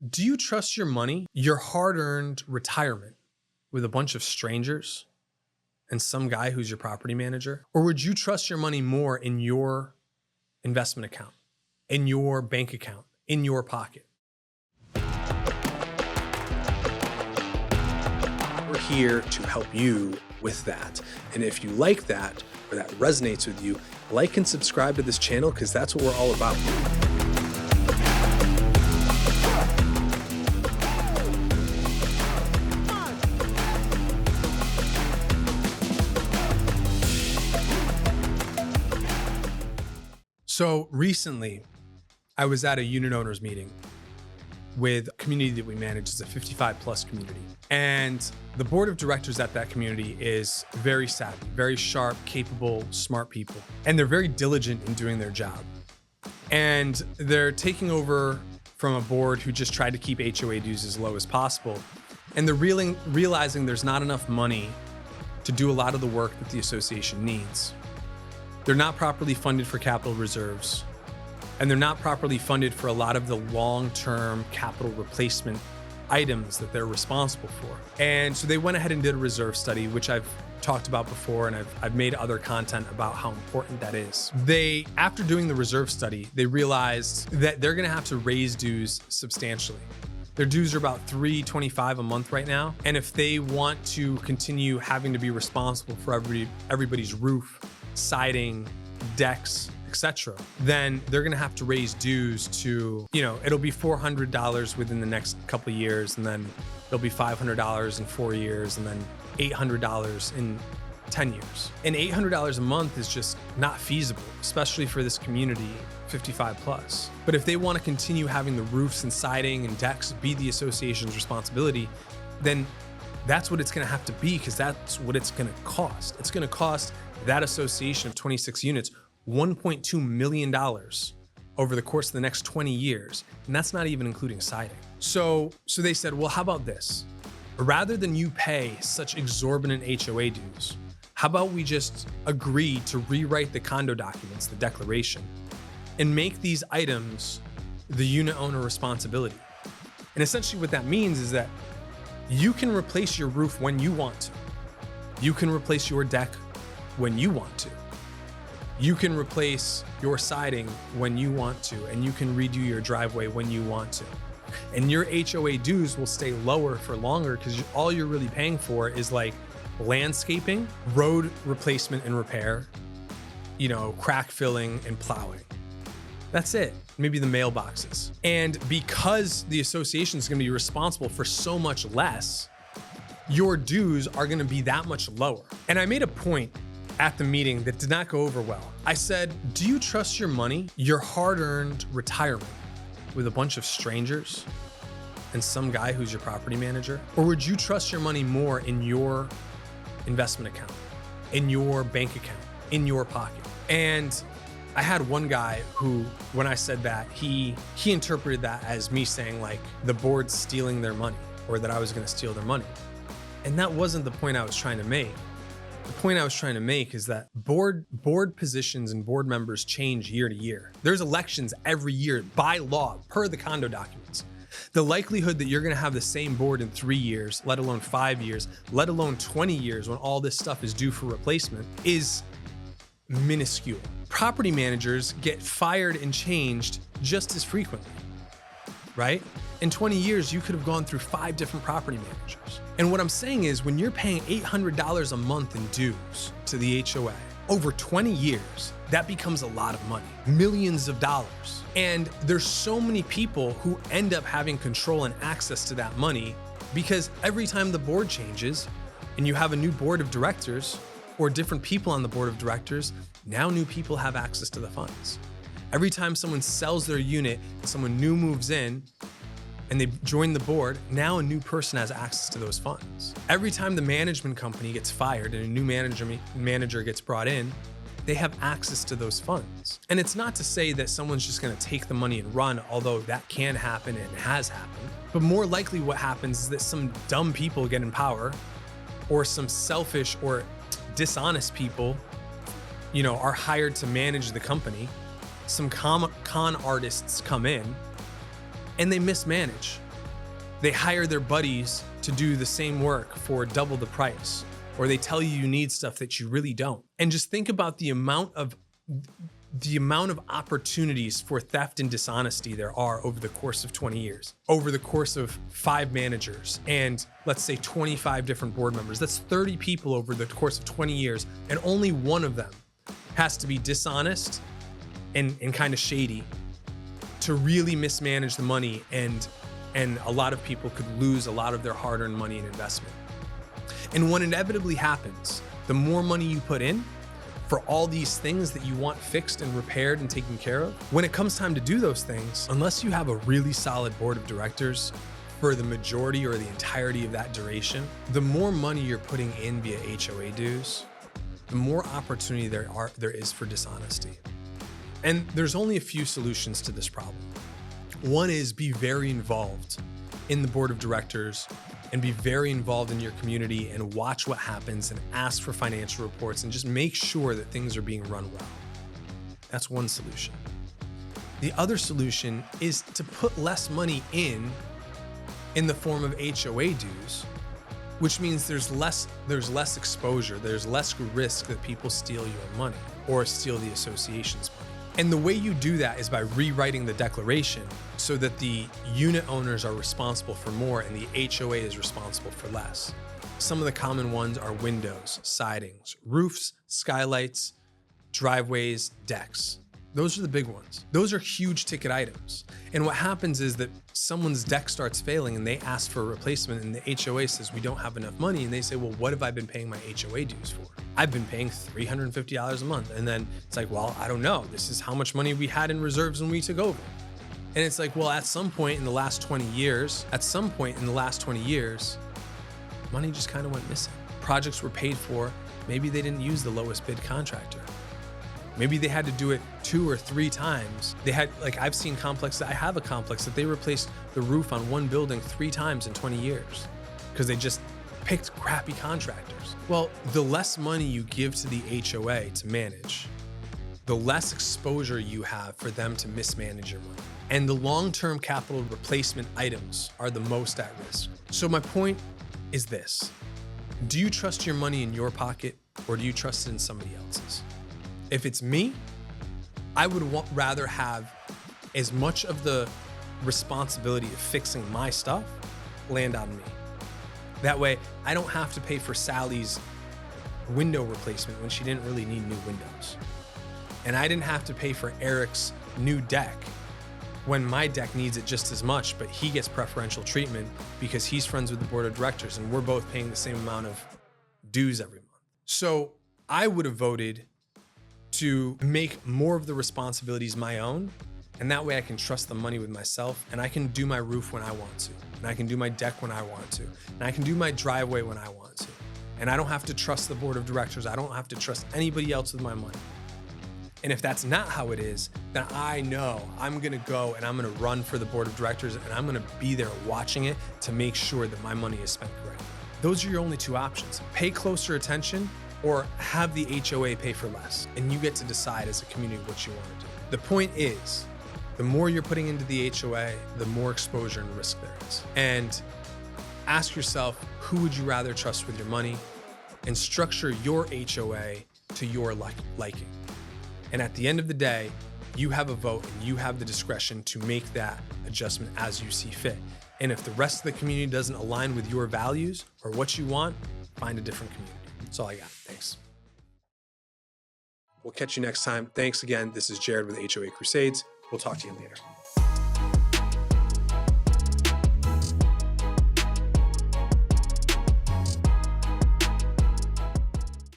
Do you trust your money, your hard-earned retirement, with a bunch of strangers and some guy who's your property manager? Or would you trust your money more in your investment account, in your bank account, in your pocket? We're here to help you with that. And if you like that, or that resonates with you, like and subscribe to this channel, because that's what we're all about. So recently, I was at a unit owners meeting with a community that we manage. It's a 55 plus community. And the board of directors at that community is very savvy, very sharp, capable, smart people. And they're very diligent in doing their job. And they're taking over from a board who just tried to keep HOA dues as low as possible. And they're realizing there's not enough money to do a lot of the work that the association needs. They're not properly funded for capital reserves, and they're not properly funded for a lot of the long-term capital replacement items that they're responsible for. And so they went ahead and did a reserve study, which I've talked about before, and I've made other content about how important that is. After doing the reserve study, they realized that they're gonna have to raise dues substantially. Their dues are about $325 a month right now. And if they want to continue having to be responsible for everybody's roof, siding, decks, etc., then they're gonna have to raise dues to, it'll be $400 within the next couple of years, and then it'll be $500 in 4 years, and then $800 in 10 years. And $800 a month is just not feasible, especially for this community, 55 plus. But if they wanna continue having the roofs and siding and decks be the association's responsibility, then that's what it's gonna have to be, because that's what it's gonna cost. It's gonna cost that association of 26 units $1.2 million over the course of the next 20 years. And that's not even including siding. So they said, well, how about this? Rather than you pay such exorbitant HOA dues, how about we just agree to rewrite the condo documents, the declaration, and make these items the unit owner responsibility? And essentially what that means is that you can replace your roof when you want to. You can replace your deck when you want to. You can replace your siding when you want to, and you can redo your driveway when you want to. And your HOA dues will stay lower for longer, because all you're really paying for is like landscaping, road replacement and repair, crack filling and plowing. That's it. Maybe the mailboxes. And because the association is going to be responsible for so much less, your dues are going to be that much lower. And I made a point at the meeting that did not go over well. I said, do you trust your money, your hard-earned retirement, with a bunch of strangers and some guy who's your property manager? Or would you trust your money more in your investment account, in your bank account, in your pocket? And I had one guy who, when I said that, he interpreted that as me saying like the board's stealing their money, or that I was gonna steal their money. And that wasn't the point I was trying to make. The point I was trying to make is that board positions and board members change year to year. There's elections every year by law, per the condo documents. The likelihood that you're gonna have the same board in 3 years, let alone 5 years, let alone 20 years when all this stuff is due for replacement, is minuscule. Property managers get fired and changed just as frequently, right? In 20 years, you could have gone through 5 different property managers. And what I'm saying is, when you're paying $800 a month in dues to the HOA, over 20 years, that becomes a lot of money, millions of dollars. And there's so many people who end up having control and access to that money, because every time the board changes and you have a new board of directors or different people on the board of directors, now new people have access to the funds. Every time someone sells their unit and someone new moves in, and they join the board, now a new person has access to those funds. Every time the management company gets fired and a new manager gets brought in, they have access to those funds. And it's not to say that someone's just gonna take the money and run, although that can happen and has happened. But more likely what happens is that some dumb people get in power, or some selfish or dishonest people, are hired to manage the company. Some con artists come in and they mismanage. They hire their buddies to do the same work for double the price, or they tell you need stuff that you really don't. And just think about the amount of opportunities for theft and dishonesty there are over the course of 20 years, over the course of 5 managers and let's say 25 different board members. That's 30 people over the course of 20 years, and only one of them has to be dishonest and kind of shady to really mismanage the money, and a lot of people could lose a lot of their hard-earned money and investment. And what inevitably happens, the more money you put in for all these things that you want fixed and repaired and taken care of, when it comes time to do those things, unless you have a really solid board of directors for the majority or the entirety of that duration, the more money you're putting in via HOA dues, the more opportunity there is for dishonesty. And there's only a few solutions to this problem. One is be very involved in the board of directors and be very involved in your community and watch what happens and ask for financial reports and just make sure that things are being run well. That's one solution. The other solution is to put less money in the form of HOA dues, which means there's less exposure, there's less risk that people steal your money or steal the association's money. And the way you do that is by rewriting the declaration so that the unit owners are responsible for more and the HOA is responsible for less. Some of the common ones are windows, sidings, roofs, skylights, driveways, decks. Those are the big ones. Those are huge ticket items. And what happens is that someone's deck starts failing and they ask for a replacement and the HOA says, we don't have enough money. And they say, well, what have I been paying my HOA dues for? I've been paying $350 a month. And then it's like, well, I don't know. This is how much money we had in reserves when we took over. And it's like, well, at some point in the last 20 years, money just kind of went missing. Projects were paid for. Maybe they didn't use the lowest bid contractor. Maybe they had to do it 2 or 3 times. They had, like, I've seen complexes, I have a complex that they replaced the roof on one building 3 times in 20 years because they just picked crappy contractors. Well, the less money you give to the HOA to manage, the less exposure you have for them to mismanage your money. And the long-term capital replacement items are the most at risk. So my point is this: do you trust your money in your pocket or do you trust it in somebody else's? If it's me, I would rather have as much of the responsibility of fixing my stuff land on me. That way, I don't have to pay for Sally's window replacement when she didn't really need new windows. And I didn't have to pay for Eric's new deck when my deck needs it just as much, but he gets preferential treatment because he's friends with the board of directors and we're both paying the same amount of dues every month. So I would have voted to make more of the responsibilities my own, and that way I can trust the money with myself and I can do my roof when I want to, and I can do my deck when I want to, and I can do my driveway when I want to. And I don't have to trust the board of directors. I don't have to trust anybody else with my money. And if that's not how it is, then I know I'm gonna go and I'm gonna run for the board of directors and I'm gonna be there watching it to make sure that my money is spent correctly. Those are your only 2 options. Pay closer attention or have the HOA pay for less. And you get to decide as a community what you want to do. The point is, the more you're putting into the HOA, the more exposure and risk there is. And ask yourself, who would you rather trust with your money? And structure your HOA to your liking. And at the end of the day, you have a vote and you have the discretion to make that adjustment as you see fit. And if the rest of the community doesn't align with your values or what you want, find a different community. That's all I got. Thanks. We'll catch you next time. Thanks again. This is Jared with HOA Crusades. We'll talk to you later.